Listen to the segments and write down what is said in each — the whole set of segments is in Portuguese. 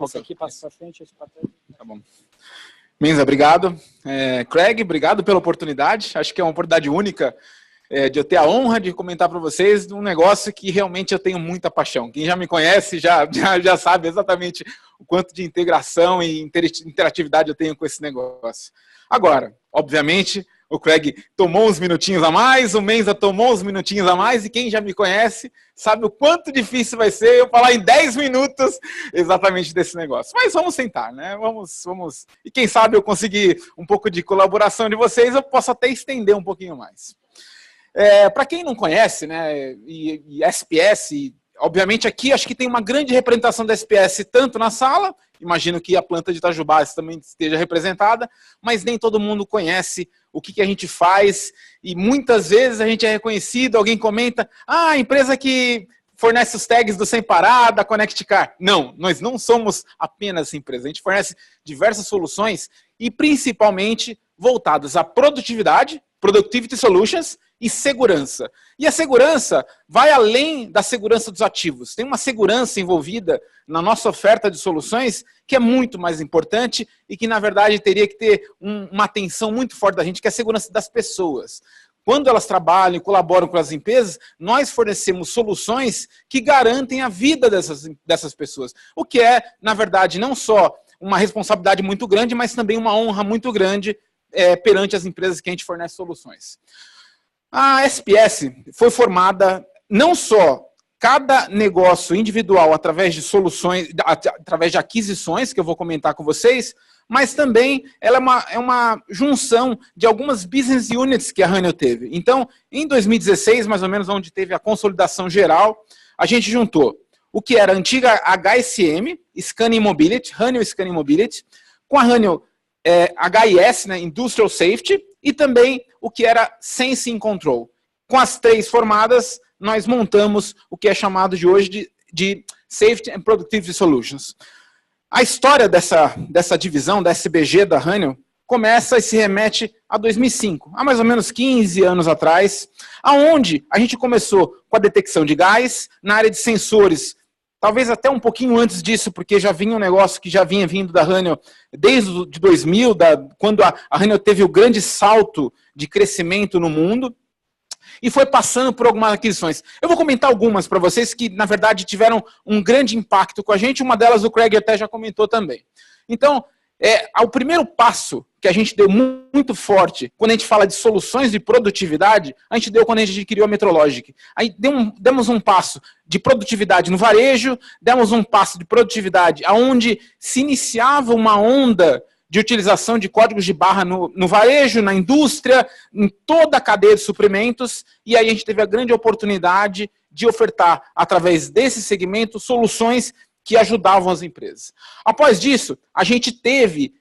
Esse aqui passa para frente, esse para trás. Tá bom. Menza, obrigado. Craig, obrigado pela oportunidade. Acho que é uma oportunidade única de eu ter a honra de comentar para vocês um negócio que realmente eu tenho muita paixão. Quem já me conhece já sabe exatamente o quanto de integração e interatividade eu tenho com esse negócio. Agora, obviamente, o Craig tomou uns minutinhos a mais, o Menza tomou uns minutinhos a mais, e quem já me conhece sabe o quanto difícil vai ser eu falar em 10 minutos exatamente desse negócio. Mas vamos tentar, né? Vamos. E quem sabe eu conseguir um pouco de colaboração de vocês, eu posso até estender um pouquinho mais. Para quem não conhece, né, e SPS, obviamente aqui acho que tem uma grande representação da SPS tanto na sala, imagino que a planta de Itajubá também esteja representada, mas nem todo mundo conhece o que a gente faz, e muitas vezes a gente é reconhecido, alguém comenta, a empresa que fornece os tags do Sem Parar, da Connect Car. Não, nós não somos apenas essa empresa, a gente fornece diversas soluções, e principalmente voltadas à produtividade, Productivity Solutions, e segurança. E a segurança vai além da segurança dos ativos. Tem uma segurança envolvida na nossa oferta de soluções que é muito mais importante e que, na verdade, teria que ter uma atenção muito forte da gente, que é a segurança das pessoas. Quando elas trabalham e colaboram com as empresas, nós fornecemos soluções que garantem a vida dessas pessoas. O que é, na verdade, não só uma responsabilidade muito grande, mas também uma honra muito grande perante as empresas que a gente fornece soluções. A SPS foi formada não só cada negócio individual através de soluções, através de aquisições, que eu vou comentar com vocês, mas também ela é uma junção de algumas business units que a Honeywell teve. Então, em 2016, mais ou menos, onde teve a consolidação geral, a gente juntou o que era a antiga HSM, Scanning Mobility, Honeywell Scanning Mobility, com a Honeywell HIS, né, Industrial Safety, e também o que era Sensing Control. Com as três formadas, nós montamos o que é chamado de hoje de Safety and Productivity Solutions. A história dessa divisão, da SBG da Honeywell, começa e se remete a 2005, há mais ou menos 15 anos atrás, aonde a gente começou com a detecção de gás, na área de sensores, talvez até um pouquinho antes disso, porque já vinha um negócio que já vinha vindo da Honeywell desde de 2000, quando a Honeywell teve o grande salto de crescimento no mundo, e foi passando por algumas aquisições. Eu vou comentar algumas para vocês que, na verdade, tiveram um grande impacto com a gente, uma delas o Craig até já comentou também. Então, o primeiro passo que a gente deu muito forte, quando a gente fala de soluções de produtividade, a gente deu quando a gente adquiriu a Metrologic. Aí demos um passo de produtividade no varejo, demos um passo de produtividade onde se iniciava uma onda de utilização de códigos de barra no varejo, na indústria, em toda a cadeia de suprimentos, e aí a gente teve a grande oportunidade de ofertar, através desse segmento, soluções que ajudavam as empresas. Após disso, a gente teve,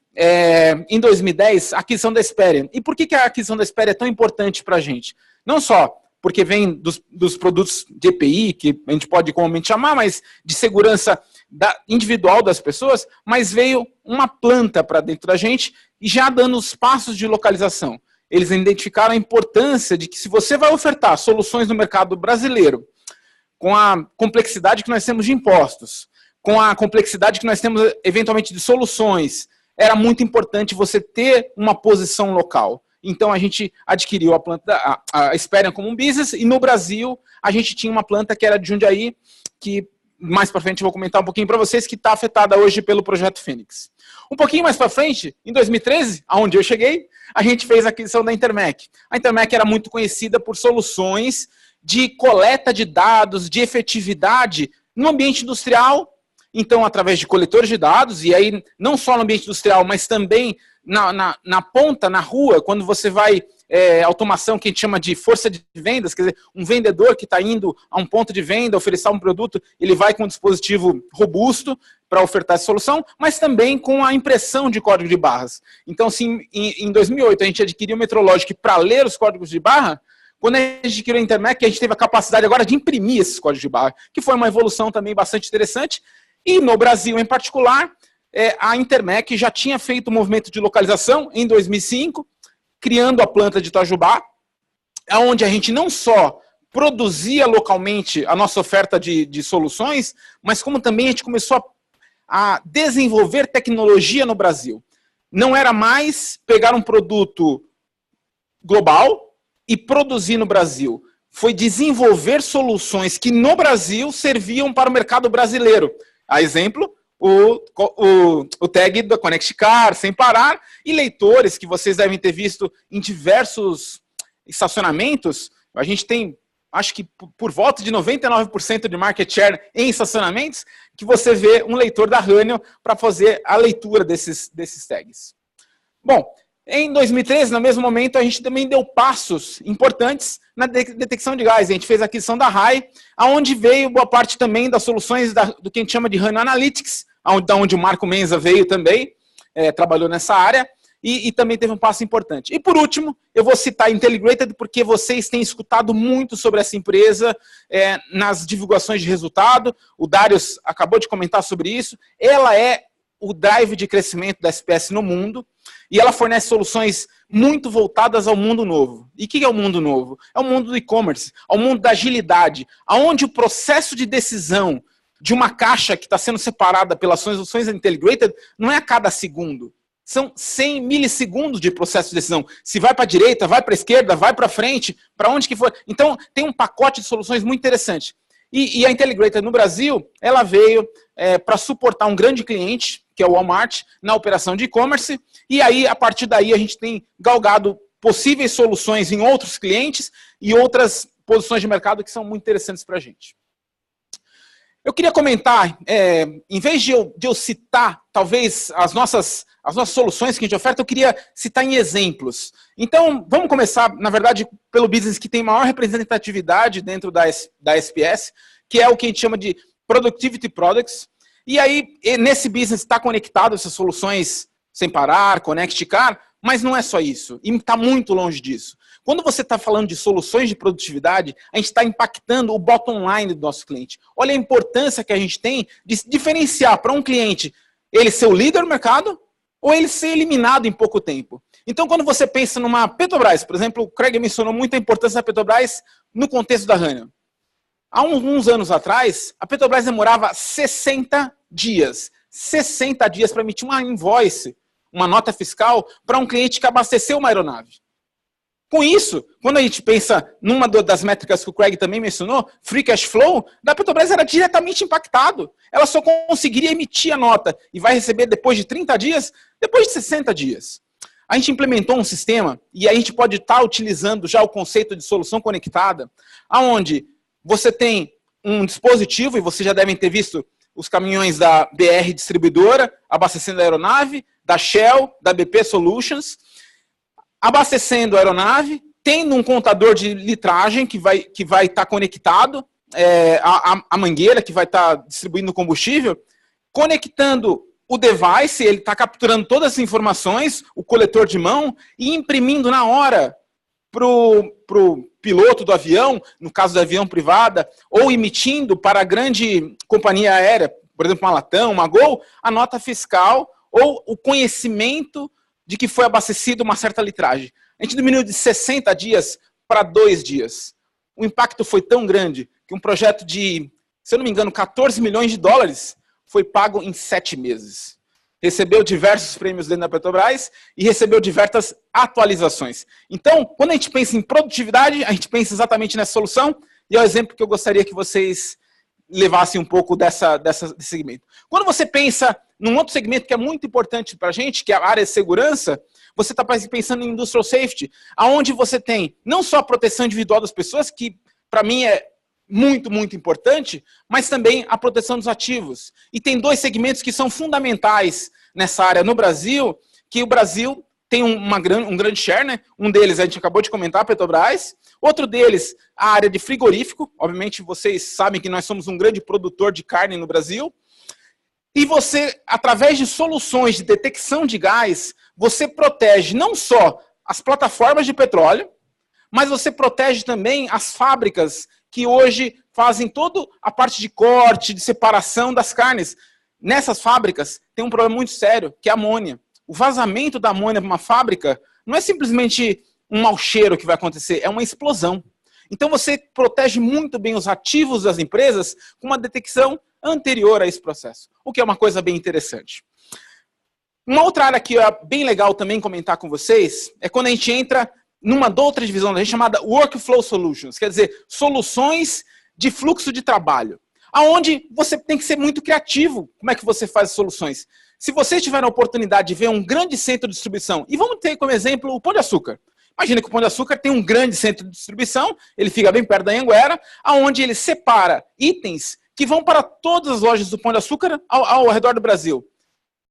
em 2010, a aquisição da Experian. E por que a aquisição da Experian é tão importante para a gente? Não só porque vem dos produtos de EPI, que a gente pode comumente chamar, mas de segurança individual das pessoas, mas veio uma planta para dentro da gente e já dando os passos de localização. Eles identificaram a importância de que se você vai ofertar soluções no mercado brasileiro, com a complexidade que nós temos de impostos, com a complexidade que nós temos, eventualmente, de soluções, era muito importante você ter uma posição local. Então, a gente adquiriu a planta, a Experian como um business, e no Brasil, a gente tinha uma planta que era de Jundiaí, que mais para frente eu vou comentar um pouquinho para vocês, que está afetada hoje pelo Projeto Fênix. Um pouquinho mais para frente, em 2013, aonde eu cheguei, a gente fez a aquisição da Intermec. A Intermec era muito conhecida por soluções de coleta de dados, de efetividade no ambiente industrial, então através de coletores de dados, e aí não só no ambiente industrial, mas também na ponta, na rua, quando você vai, automação que a gente chama de força de vendas, quer dizer, um vendedor que está indo a um ponto de venda, oferecer um produto, ele vai com um dispositivo robusto para ofertar essa solução, mas também com a impressão de código de barras. Então, assim, em 2008, a gente adquiriu o Metrologic para ler os códigos de barra. Quando a gente adquiriu a Intermec, a gente teve a capacidade agora de imprimir esses códigos de barra, que foi uma evolução também bastante interessante. E no Brasil, em particular, a Intermec já tinha feito um movimento de localização em 2005, criando a planta de Itajubá, onde a gente não só produzia localmente a nossa oferta de soluções, mas como também a gente começou a a desenvolver tecnologia no Brasil. Não era mais pegar um produto global e produzir no Brasil. Foi desenvolver soluções que no Brasil serviam para o mercado brasileiro. A exemplo, o tag da Connect Car, Sem Parar, e leitores que vocês devem ter visto em diversos estacionamentos. A gente tem, acho que por volta de 99% de market share em estacionamentos, que você vê um leitor da Honeywell para fazer a leitura desses tags. Bom, em 2013, no mesmo momento, a gente também deu passos importantes na detecção de gás. A gente fez a aquisição da RAI, onde veio boa parte também das soluções do que a gente chama de Honeywell Analytics, onde o Marco Menza veio também, trabalhou nessa área, e também teve um passo importante. E por último, eu vou citar a Intelligrated, porque vocês têm escutado muito sobre essa empresa nas divulgações de resultado. O Darius acabou de comentar sobre isso. Ela é o drive de crescimento da SPS no mundo, e ela fornece soluções muito voltadas ao mundo novo. E o que é o mundo novo? É o mundo do e-commerce, é o mundo da agilidade, onde o processo de decisão de uma caixa que está sendo separada pelas soluções Intelligrated não é a cada segundo. São 100 milissegundos de processo de decisão. Se vai para a direita, vai para a esquerda, vai para frente, para onde que for. Então, tem um pacote de soluções muito interessante. E a Intelligrated no Brasil, ela veio para suportar um grande cliente, que é o Walmart, na operação de e-commerce. E aí, a partir daí, a gente tem galgado possíveis soluções em outros clientes e outras posições de mercado que são muito interessantes para a gente. Eu queria comentar, em vez de eu citar, talvez, as nossas soluções que a gente oferta, eu queria citar em exemplos. Então, vamos começar, na verdade, pelo business que tem maior representatividade dentro da SPS, que é o que a gente chama de Productivity Products. E aí, nesse business está conectado essas soluções Sem Parar, Connect Car, mas não é só isso, e está muito longe disso. Quando você está falando de soluções de produtividade, a gente está impactando o bottom line do nosso cliente. Olha a importância que a gente tem de diferenciar para um cliente ele ser o líder no mercado ou ele ser eliminado em pouco tempo. Então, quando você pensa numa Petrobras, por exemplo, o Craig mencionou muito a importância da Petrobras no contexto da Honeywell. Há uns anos atrás, a Petrobras demorava 60 dias para emitir uma invoice, uma nota fiscal, para um cliente que abasteceu uma aeronave. Com isso, quando a gente pensa numa das métricas que o Craig também mencionou, free cash flow, da Petrobras era diretamente impactado. Ela só conseguiria emitir a nota e vai receber depois de 30 dias, depois de 60 dias. A gente implementou um sistema, e a gente pode estar utilizando já o conceito de solução conectada, onde você tem um dispositivo, e vocês já devem ter visto os caminhões da BR Distribuidora, abastecendo a aeronave, da Shell, da BP Solutions, abastecendo a aeronave, tendo um contador de litragem que vai estar conectado, a mangueira que vai estar distribuindo combustível, conectando o device, ele está capturando todas as informações, o coletor de mão, e imprimindo na hora para o piloto do avião, no caso da avião privada, ou emitindo para a grande companhia aérea, por exemplo, uma Latam, uma Gol, a nota fiscal ou o conhecimento de que foi abastecido uma certa litragem. A gente diminuiu de 60 dias para 2 dias. O impacto foi tão grande que um projeto de, se eu não me engano, 14 milhões de dólares foi pago em 7 meses. Recebeu diversos prêmios dentro da Petrobras e recebeu diversas atualizações. Então, quando a gente pensa em produtividade, a gente pensa exatamente nessa solução, e é o exemplo que eu gostaria que vocês levassem um pouco desse segmento. Quando você pensa num outro segmento que é muito importante para a gente, que é a área de segurança, você está pensando em Industrial Safety, onde você tem não só a proteção individual das pessoas, que para mim é muito, muito importante, mas também a proteção dos ativos. E tem 2 segmentos que são fundamentais nessa área no Brasil, que o Brasil tem um grande share, né? Um deles a gente acabou de comentar, a Petrobras. Outro deles, a área de frigorífico. Obviamente, vocês sabem que nós somos um grande produtor de carne no Brasil. E você, através de soluções de detecção de gás, você protege não só as plataformas de petróleo, mas você protege também as fábricas que hoje fazem toda a parte de corte, de separação das carnes. Nessas fábricas tem um problema muito sério, que é a amônia. O vazamento da amônia para uma fábrica não é simplesmente um mau cheiro que vai acontecer, é uma explosão. Então você protege muito bem os ativos das empresas com uma detecção anterior a esse processo, o que é uma coisa bem interessante. Uma outra área que é bem legal também comentar com vocês é quando a gente entra numa outra divisão da gente chamada Workflow Solutions, quer dizer, soluções de fluxo de trabalho, aonde você tem que ser muito criativo. Como é que você faz as soluções? Se você tiver a oportunidade de ver um grande centro de distribuição, e vamos ter como exemplo o Pão de Açúcar. Imagina que o Pão de Açúcar tem um grande centro de distribuição, ele fica bem perto da Anhanguera, aonde ele separa itens que vão para todas as lojas do Pão de Açúcar ao redor do Brasil.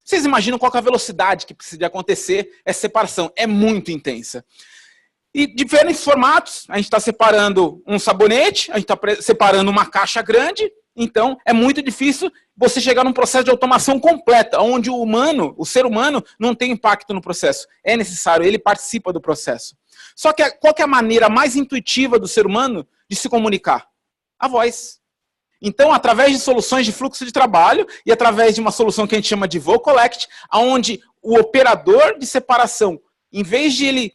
Vocês imaginam qual é a velocidade que precisa de acontecer essa separação? É muito intensa. E diferentes formatos, a gente está separando um sabonete, a gente está separando uma caixa grande, então é muito difícil você chegar num processo de automação completa, onde o ser humano não tem impacto no processo. É necessário, ele participa do processo. Só que qual que é a maneira mais intuitiva do ser humano de se comunicar? A voz. Então, através de soluções de fluxo de trabalho e através de uma solução que a gente chama de Vocal Collect, onde o operador de separação, em vez de ele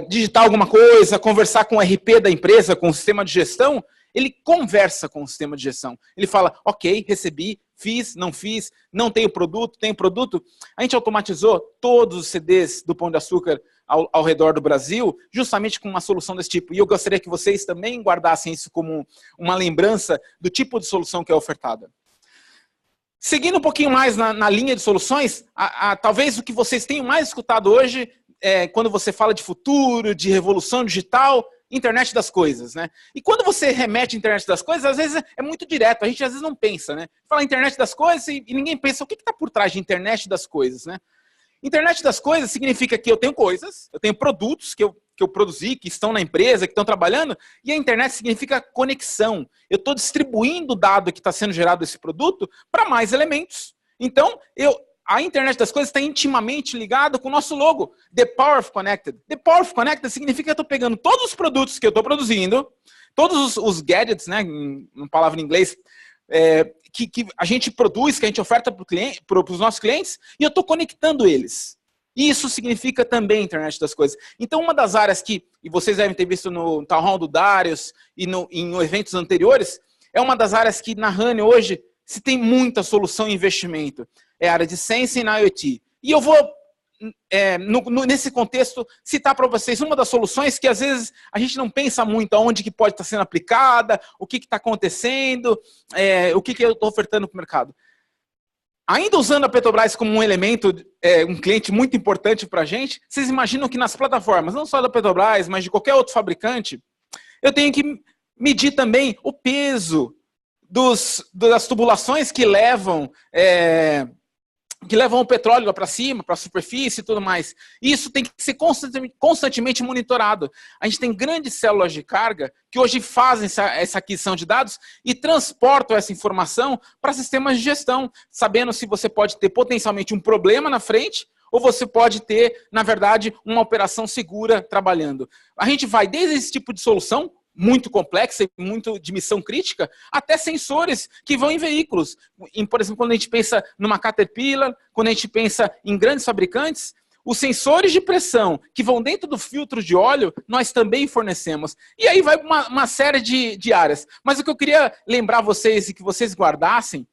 digitar alguma coisa, conversar com o RP da empresa, com o sistema de gestão, ele conversa com o sistema de gestão. Ele fala, ok, recebi, fiz, não tenho produto, tenho produto. A gente automatizou todos os CDs do Pão de Açúcar ao redor do Brasil, justamente com uma solução desse tipo. E eu gostaria que vocês também guardassem isso como uma lembrança do tipo de solução que é ofertada. Seguindo um pouquinho mais na linha de soluções, talvez o que vocês tenham mais escutado hoje, quando você fala de futuro, de revolução digital, internet das coisas, né? E quando você remete à internet das coisas, às vezes é muito direto, a gente às vezes não pensa, né? Fala internet das coisas e ninguém pensa o que está por trás de internet das coisas, né? Internet das coisas significa que eu tenho coisas, eu tenho produtos que eu produzi, que estão na empresa, que estão trabalhando, e a internet significa conexão. Eu estou distribuindo o dado que está sendo gerado desse produto para mais elementos. Então, a internet das coisas está intimamente ligada com o nosso logo, The Power of Connected. The Power of Connected significa que eu estou pegando todos os produtos que eu estou produzindo, todos os gadgets, né, uma palavra em inglês, que a gente produz, que a gente oferta para os nossos clientes, e eu estou conectando eles. Isso significa também internet das coisas. Então, uma das áreas que, e vocês devem ter visto no Town Hall do Darius e em eventos anteriores, é uma das áreas que na Honey hoje se tem muita solução e investimento. É a área de Sensing na IoT. E eu vou, nesse contexto, citar para vocês uma das soluções que às vezes a gente não pensa muito aonde que pode estar sendo aplicada, o que está acontecendo, o que eu estou ofertando para o mercado. Ainda usando a Petrobras como um elemento, um cliente muito importante para a gente, vocês imaginam que nas plataformas, não só da Petrobras, mas de qualquer outro fabricante, eu tenho que medir também o peso das tubulações que levam o petróleo para cima, para a superfície e tudo mais. Isso tem que ser constantemente monitorado. A gente tem grandes células de carga que hoje fazem essa aquisição de dados e transportam essa informação para sistemas de gestão, sabendo se você pode ter potencialmente um problema na frente ou você pode ter, na verdade, uma operação segura trabalhando. A gente vai desde esse tipo de solução, muito complexa e muito de missão crítica, até sensores que vão em veículos. Por exemplo, quando a gente pensa numa Caterpillar, quando a gente pensa em grandes fabricantes, os sensores de pressão que vão dentro do filtro de óleo, nós também fornecemos. E aí vai uma série de áreas. Mas o que eu queria lembrar vocês e que vocês guardassem,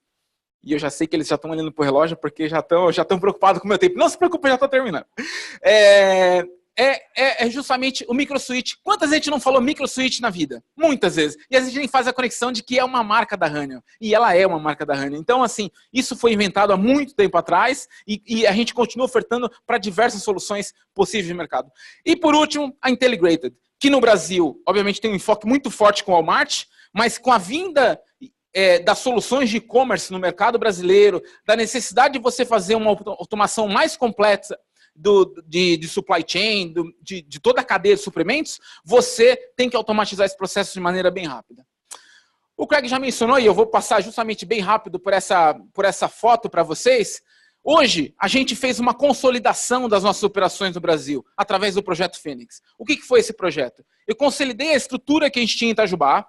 e eu já sei que eles já estão olhando para o relógio porque já estão preocupados com o meu tempo. Não se preocupe, eu já estou terminando. É justamente o microswitch. Quantas gente não falou microswitch na vida? Muitas vezes. E a gente nem faz a conexão de que é uma marca da Honeywell. E ela é uma marca da Honeywell. Então, assim, isso foi inventado há muito tempo atrás e a gente continua ofertando para diversas soluções possíveis de mercado. E, por último, a Intelligrated, que no Brasil, obviamente, tem um enfoque muito forte com o Walmart, mas com a vinda das soluções de e-commerce no mercado brasileiro, da necessidade de você fazer uma automação mais complexa de supply chain, de toda a cadeia de suprimentos, você tem que automatizar esse processo de maneira bem rápida. O Craig já mencionou, e eu vou passar justamente bem rápido por essa foto para vocês. Hoje, a gente fez uma consolidação das nossas operações no Brasil, através do Projeto Fênix. O que foi esse projeto? Eu consolidei a estrutura que a gente tinha em Itajubá,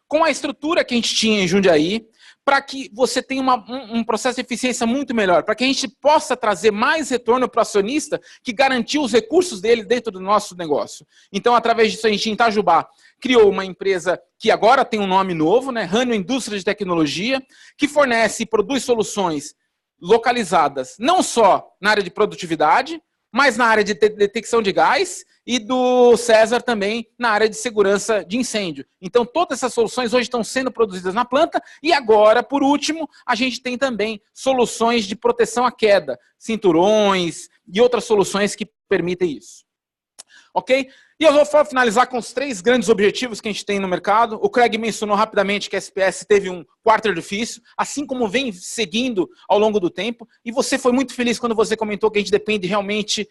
com a estrutura que a gente tinha em Jundiaí, para que você tenha um processo de eficiência muito melhor, para que a gente possa trazer mais retorno para o acionista que garantiu os recursos dele dentro do nosso negócio. Então, através disso, a gente, em Itajubá, criou uma empresa que agora tem um nome novo, né? Rânio Indústria de Tecnologia, que fornece e produz soluções localizadas não só na área de produtividade, mas na área de detecção de gás e do César também na área de segurança de incêndio. Então, todas essas soluções hoje estão sendo produzidas na planta e agora, por último, a gente tem também soluções de proteção à queda, cinturões e outras soluções que permitem isso. Ok? E eu vou finalizar com os 3 grandes objetivos que a gente tem no mercado. O Craig mencionou rapidamente que a SPS teve um quarto difícil, assim como vem seguindo ao longo do tempo. E você foi muito feliz quando você comentou que a gente depende realmente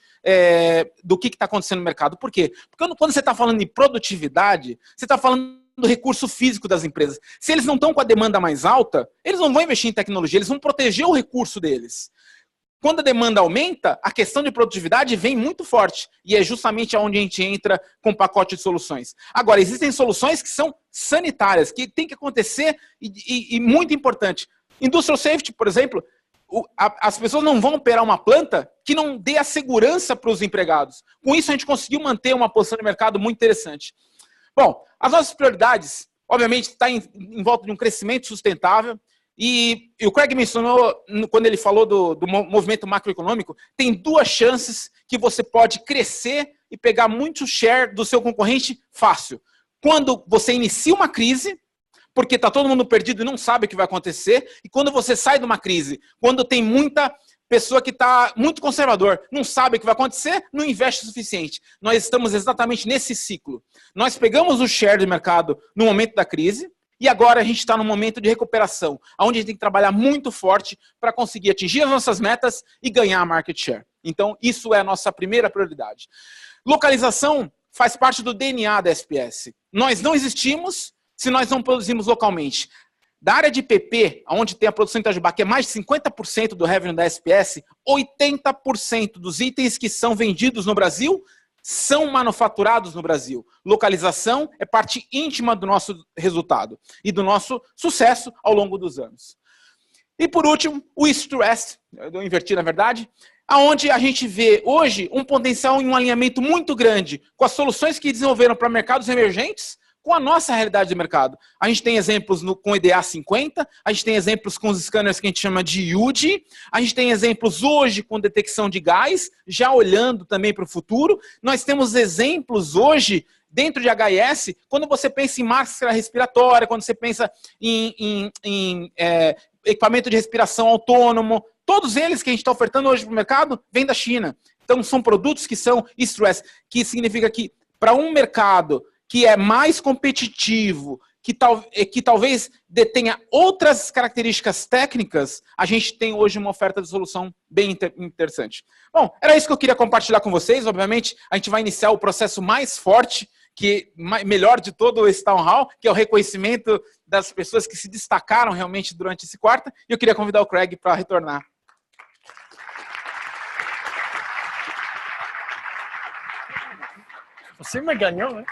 do que está acontecendo no mercado. Por quê? Porque quando você está falando em produtividade, você está falando do recurso físico das empresas. Se eles não estão com a demanda mais alta, eles não vão investir em tecnologia, eles vão proteger o recurso deles. Quando a demanda aumenta, a questão de produtividade vem muito forte. E é justamente onde a gente entra com o pacote de soluções. Agora, existem soluções que são sanitárias, que tem que acontecer e muito importante. Industrial Safety, por exemplo, as pessoas não vão operar uma planta que não dê a segurança para os empregados. Com isso, a gente conseguiu manter uma posição de mercado muito interessante. Bom, as nossas prioridades, obviamente, estão em volta de um crescimento sustentável. E o Craig mencionou, quando ele falou do movimento macroeconômico, tem 2 chances que você pode crescer e pegar muito share do seu concorrente fácil. Quando você inicia uma crise, porque está todo mundo perdido e não sabe o que vai acontecer, e quando você sai de uma crise, quando tem muita pessoa que está muito conservador, não sabe o que vai acontecer, não investe o suficiente. Nós estamos exatamente nesse ciclo. Nós pegamos o share de mercado no momento da crise, e agora a gente está num momento de recuperação, onde a gente tem que trabalhar muito forte para conseguir atingir as nossas metas e ganhar a market share. Então, isso é a nossa primeira prioridade. Localização faz parte do DNA da SPS. Nós não existimos se nós não produzimos localmente. Da área de PP, onde tem a produção em Itajubá, que é mais de 50% do revenue da SPS, 80% dos itens que são vendidos no Brasil são manufaturados no Brasil. Localização é parte íntima do nosso resultado e do nosso sucesso ao longo dos anos. E por último, o East to West, eu inverti na verdade, aonde a gente vê hoje um potencial em um alinhamento muito grande com as soluções que desenvolveram para mercados emergentes, com a nossa realidade de mercado. A gente tem exemplos com o EDA 50, a gente tem exemplos com os scanners que a gente chama de UD, a gente tem exemplos hoje com detecção de gás, já olhando também para o futuro. Nós temos exemplos hoje dentro de HIS, quando você pensa em máscara respiratória, quando você pensa em equipamento de respiração autônomo, todos eles que a gente está ofertando hoje para o mercado vêm da China. Então são produtos que são East-West, que significa que para um mercado que é mais competitivo, que talvez detenha outras características técnicas, a gente tem hoje uma oferta de solução bem interessante. Bom, era isso que eu queria compartilhar com vocês. Obviamente, a gente vai iniciar o processo mais forte, melhor de todo esse Town Hall, que é o reconhecimento das pessoas que se destacaram realmente durante esse quarto. E eu queria convidar o Craig para retornar. Você me ganhou, né?